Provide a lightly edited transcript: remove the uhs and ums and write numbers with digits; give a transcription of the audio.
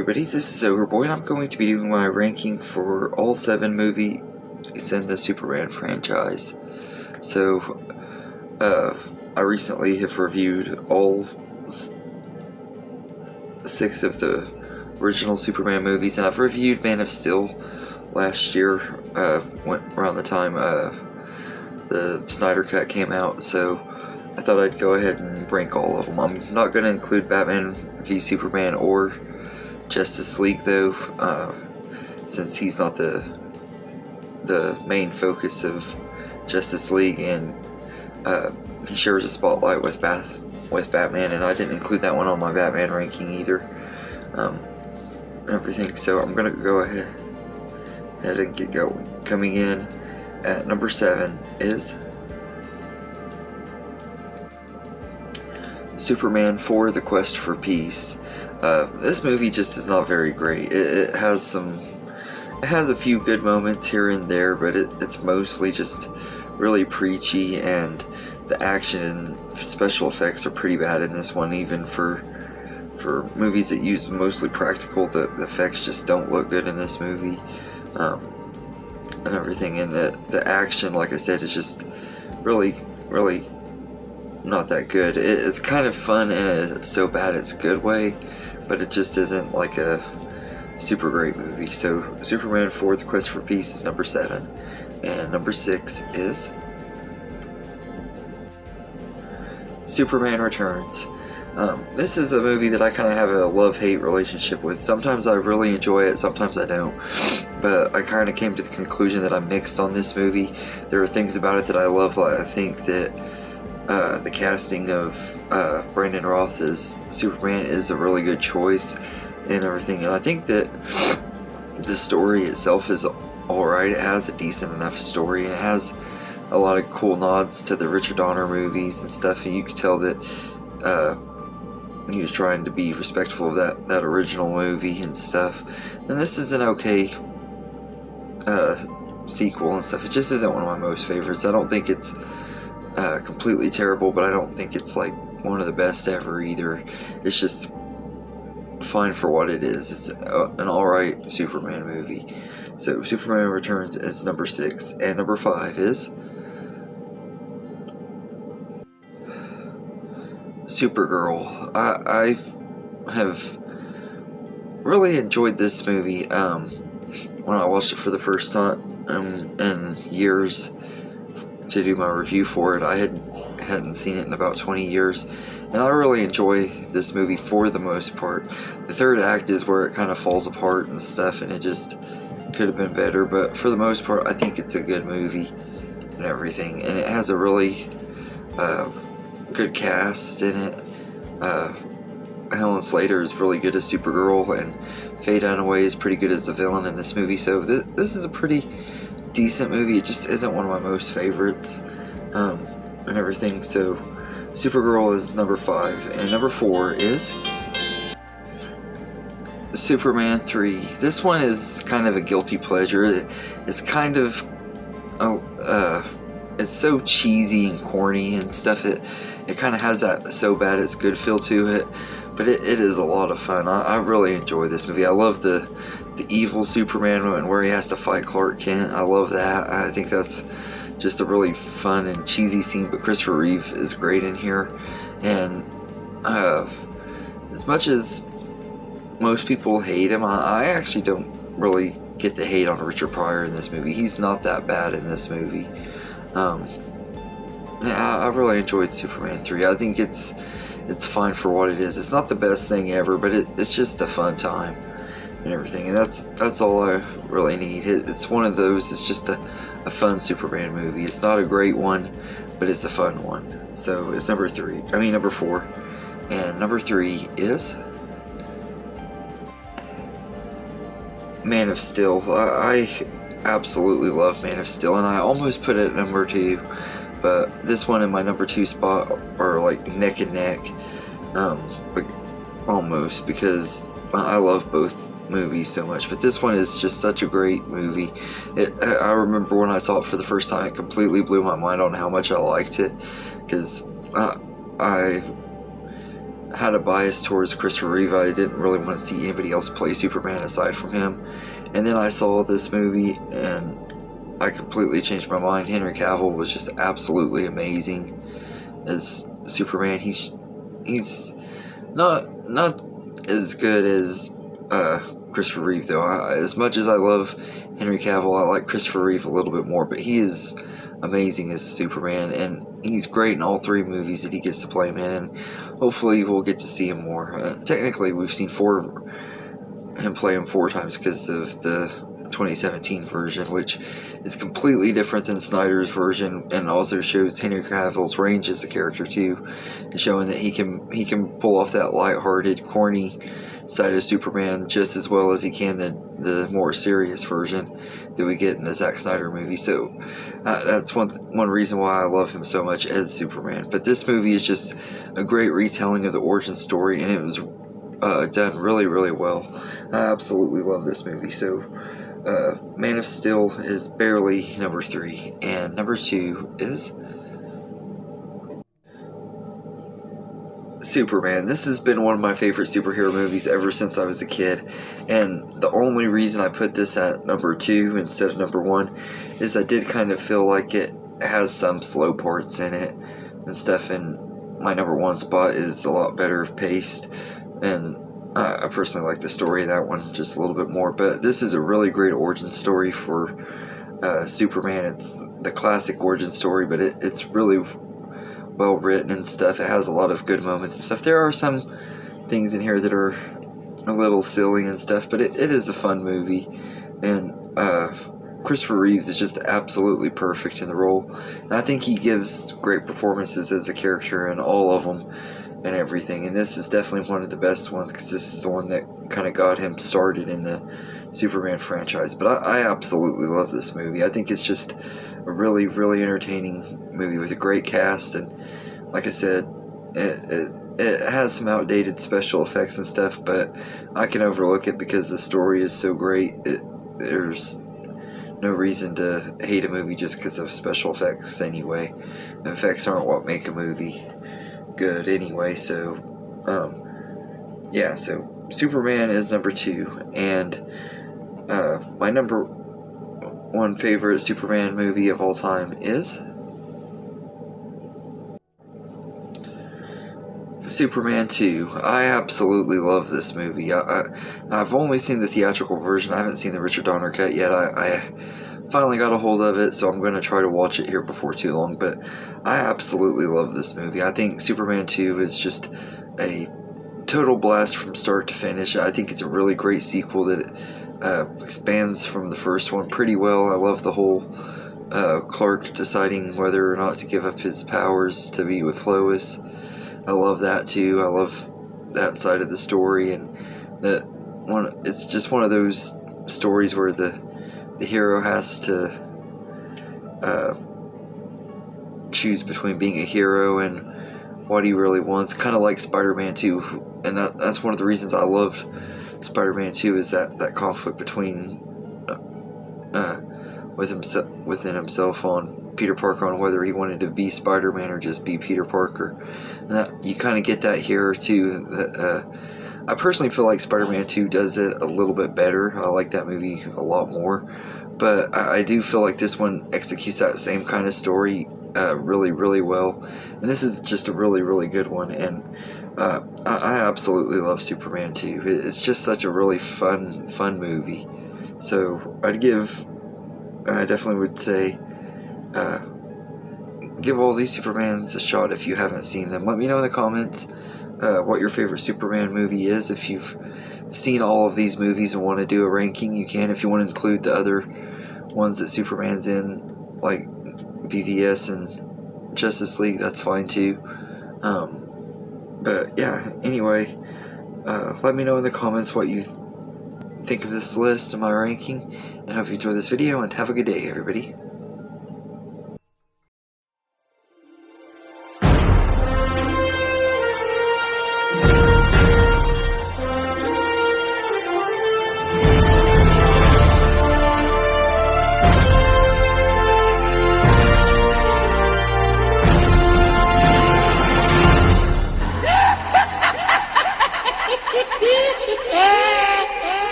everybody, this is Overboy, and I'm going to be doing my ranking for all 7 movies in the Superman franchise. So, I recently have reviewed all 6 of the original Superman movies, and I've reviewed Man of Steel last year, around the time the Snyder Cut came out, so I thought I'd go ahead and rank all of them. I'm not going to include Batman v Superman or Justice League though, since he's not the main focus of Justice League, and he shares a spotlight with Batman, and I didn't include that one on my Batman ranking either. Everything. So I'm gonna go ahead and get going. Coming in at number 7 is Superman 4: The Quest for Peace. This movie just is not very great. It has a few good moments here and there, but it's mostly just really preachy, and the action and special effects are pretty bad in this one. Even for movies that use mostly practical, the effects just don't look good in this movie, and everything. And the action, like I said, is just really not that good. It's kind of fun in a so bad it's good way, but it just isn't like a super great movie. So Superman 4: The Quest for Peace is number 7, and number 6 is Superman Returns. This is a movie that I kind of have a love-hate relationship with. Sometimes I really enjoy it, sometimes I don't, but I kind of came to the conclusion that I'm mixed on this movie. There are things about it that I love. I think that the casting of Brandon Roth as Superman is a really good choice and everything, and I think that the story itself is alright. It has a decent enough story, and it has a lot of cool nods to the Richard Donner movies and stuff, and you could tell that he was trying to be respectful of that original movie and stuff. And this is an okay sequel and stuff. It just isn't one of my most favorites. I don't think it's completely terrible, but I don't think it's like one of the best ever either. It's just fine for what it is. It's an alright Superman movie. So Superman Returns is number 6, and number 5 is Supergirl. I have really enjoyed this movie when I watched it for the first time in years to do my review for it. I hadn't seen it in about 20 years, and I really enjoy this movie for the most part. The third act is where it kind of falls apart and stuff, and it just could have been better, but for the most part I think it's a good movie and everything, and it has a really good cast in it. Helen Slater is really good as Supergirl, and Faye Dunaway is pretty good as the villain in this movie, so this is a pretty decent movie. It just isn't one of my most favorites and everything. So Supergirl is number 5, and number 4 is Superman 3. This one is kind of a guilty pleasure. It's kind of it's so cheesy and corny and stuff. It kind of has that so bad it's good feel to it, but it is a lot of fun. I really enjoy this movie. I love the evil Superman and where he has to fight Clark Kent. I love that. I think that's just a really fun and cheesy scene, but Christopher Reeve is great in here. And as much as most people hate him, I actually don't really get the hate on Richard Pryor in this movie. He's not that bad in this movie. I really enjoyed Superman 3. I think it's fine for what it is. It's not the best thing ever, but it's just a fun time and everything, and that's all I really need. It's one of those. It's just a fun Superman movie. It's not a great one, but it's a fun one. So it's number 4, and number 3 is Man of Steel. I absolutely love Man of Steel, and I almost put it at number 2, but this one and my number 2 spot are like neck and neck, but almost, because I love both movies so much. But this one is just such a great movie. I remember when I saw it for the first time, it completely blew my mind on how much I liked it, because I had a bias towards Christopher Reeve. I didn't really want to see anybody else play Superman aside from him. And then I saw this movie and I completely changed my mind. Henry Cavill was just absolutely amazing as Superman. He's not as good as Christopher Reeve though. As much as I love Henry Cavill, I like Christopher Reeve a little bit more, but he is amazing as Superman, and he's great in all 3 movies that he gets to play him in, and hopefully we'll get to see him more. Technically, we've seen him play him 4 times because of the 2017 version, which is completely different than Snyder's version, and also shows Henry Cavill's range as a character too, and showing that he can pull off that lighthearted, corny side of Superman just as well as he can the more serious version that we get in the Zack Snyder movie. So that's one reason why I love him so much as Superman. But this movie is just a great retelling of the origin story, and it was done really, really well. I absolutely love this movie. So Man of Steel is barely number 3, and number 2 is Superman. This has been one of my favorite superhero movies ever since I was a kid, and the only reason I put this at number 2 instead of number 1 is I did kind of feel like it has some slow parts in it and stuff, and my number 1 spot is a lot better paced, and I personally like the story of that one just a little bit more. But this is a really great origin story for Superman. It's the classic origin story, but it's really well written and stuff. It has a lot of good moments and stuff. There are some things in here that are a little silly and stuff, but it is a fun movie, and Christopher Reeves is just absolutely perfect in the role, and I think he gives great performances as a character in all of them and everything, and this is definitely one of the best ones because this is the one that kind of got him started in the Superman franchise. But I absolutely love this movie. I think it's just a really, really entertaining movie with a great cast, and like I said, it has some outdated special effects and stuff, but I can overlook it because the story is so great. There's no reason to hate a movie just because of special effects anyway. The effects aren't what make a movie good anyway. So yeah, so Superman is number 2, and my number 1 favorite Superman movie of all time is Superman 2. I absolutely love this movie. I've only seen the theatrical version. I haven't seen the Richard Donner cut yet. I finally got a hold of it, so I'm going to try to watch it here before too long. But I absolutely love this movie. I think Superman 2 is just a total blast from start to finish. I think it's a really great sequel that expands from the first one pretty well. I love the whole Clark deciding whether or not to give up his powers to be with Lois. I love that too. I love that side of the story, and it's just one of those stories where the hero has to choose between being a hero and what he really wants, kind of like Spider-Man 2, and that's one of the reasons I love Spider-Man 2 is that conflict between within himself on Peter Parker on whether he wanted to be Spider-Man or just be Peter Parker, and that you kind of get that here too. I personally feel like Spider-Man 2 does it a little bit better. I like that movie a lot more, but I do feel like this one executes that same kind of story really, really well, and this is just a really, really good one, and I absolutely love Superman 2. It's just such a really fun movie. So I definitely would say give all these Supermans a shot if you haven't seen them. Let me know in the comments what your favorite Superman movie is. If you've seen all of these movies and want to do a ranking, you can. If you want to include the other ones that Superman's in, like BVS and Justice League, that's fine too. But yeah, anyway, let me know in the comments what you think of this list and my ranking, and I hope you enjoyed this video, and have a good day, everybody.